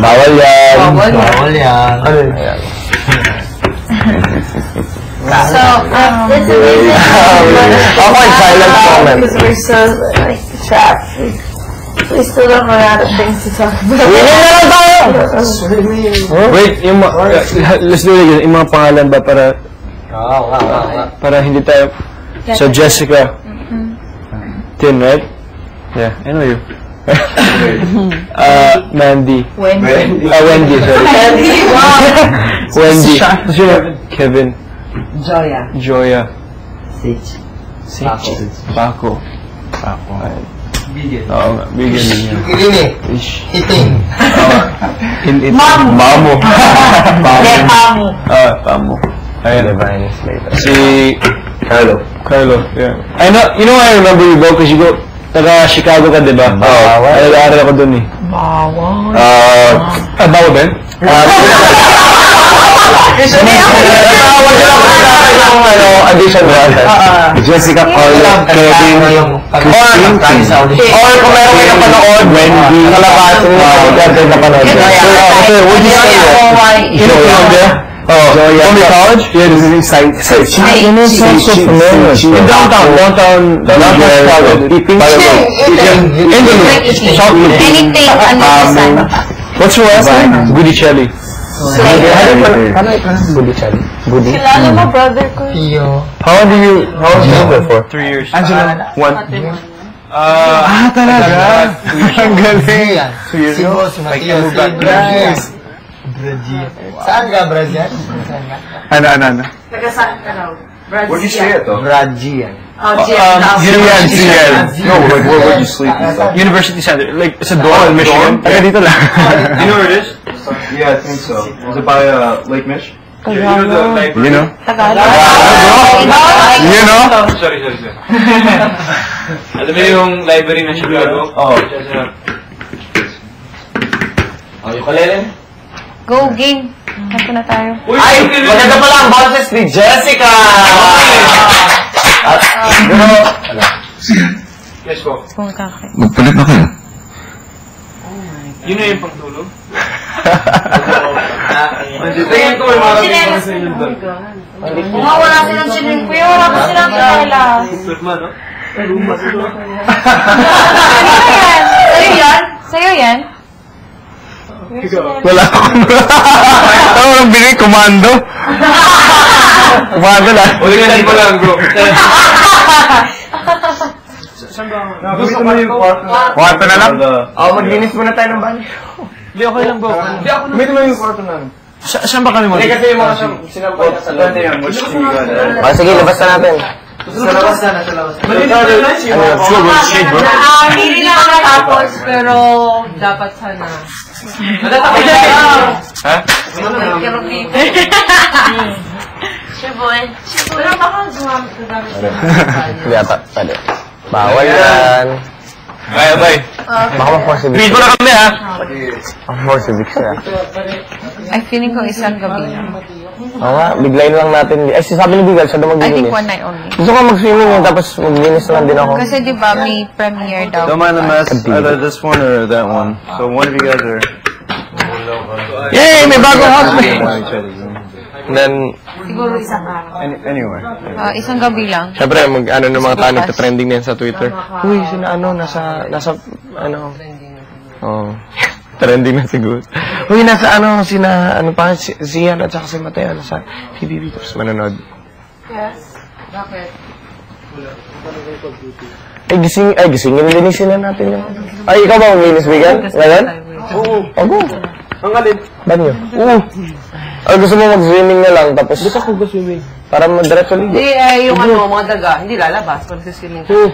Bawal yan. Bawal yan. Ayan. So, there's a reason. Ako yung silent comment. Because we're so, like, trapped. We still don't run out of things to talk about. Swimming na lang tayo! Wait, let's do it again. Yung mga pangalan ba para hindi tayo... So, Jessica. Tin, right? Yeah, I know you. Mandy. Wendy. Wendy, sorry. Wendy. Kevin. Joya. Sitch. Paco. Bigel. Oo nga, Bigel niya. Kirini. Hiting. Mamo. Pamo. Ayan. Si Carlo, yeah. I know, you know I remember you go because you go, taga Chicago ka, diba? Oo. Nag-aaral ako dun eh. Bawal. Bawal ba yun? Addition ba? Jessica, Carlo, Kevin, Christine, or kung meron kayo napanood, Wendy, kalabasin mo, kung napanood. Okay, would you say that? Joya. From your college? Yeah, this is inside. You know, sounds so familiar. In downtown Chicago. Anything under the sun. What's your last name? Gudicelli. Gudi. Kilala mo, brother ko. How long you been for? 3 years. Angela, 1. Talaga? Ang galing. 2 years ago? Si Mateo. Nice. Brazil. Saan ka, Brazil? Ano? Taga-saan ka raw? Where'd you stay at though? Brazil. CL. No, like where would you sleep and stuff? University Center. Like, sa dorm in Michigan. Taga dito lang. You know where it is? Yeah, I think so. Is it by Lake Mich? You know? You know? Sorry. Alam mo yung library na Chicago? Oo. Ukulele? Go, game. Hapo na tayo. Ay! Maganda pala ang boses ni Jessica! Yes po. Magpalit na kayo. Yun na yung pagtulog? Tingin ko may mga pagtulog sa inyo doon. Wala silang swimming pool. Wala pa silang kala. Turma, no? Sa'yo yan? Sa'yo yan? Wala akong... Ako lang binigay, komando. Komando lang. Ulingan mo lang, bro. Gusto mo yung Kwarto na lang? Maglinis muna tayo ng banyo. Hindi, okay lang, bro. Gamitin mo yung kwarto namin. Saan ba kami Hindi kasi yung mga sinampay na sa loob. Sige, labas na natin. Sa labas na. Hindi na ako natapos, pero dapat sana. Ha? Shiboy. Pero baka gumamit ka Hindi ata. Pwede. Bawal yan. Bye. Baka ma-force eviction. Read mo na kami, ha? Ma-force eviction, ha? Ay, feeling ko isang gabi lang. Oo nga, biglayin lang natin. Ay, sabi ni Bigal, siya daw I think maglinis. 1 night only. Gusto ko mag-swimming yun, tapos maglinis lang din ako. Kasi di ba may premiere daw. Don't mind the mess. Either this one or that one. So one of you guys are... Yay! May bagong housemate! And then, Siguro isang araw. Anyway. Isang gabi lang. syempre, ano ng mga tanig na trending din sa Twitter. Uy, nasa, trending na siguro. Uy, nasa si Ian at saka si Mateo, nasa PBB, tapos manonood. Yes? Bakit? Gisingin, linisin na natin yung... Ay, ikaw ba uminis, Bigan? Ngayon? Oo. Go. Ang alin? Banyo? Oo. Ay, gusto mo mag-swimming na lang, tapos... Gusto ko mag-swimming. Para mag-diretso ligo. Hindi, yung mga daga, hindi lalabas pag sa swimming pool.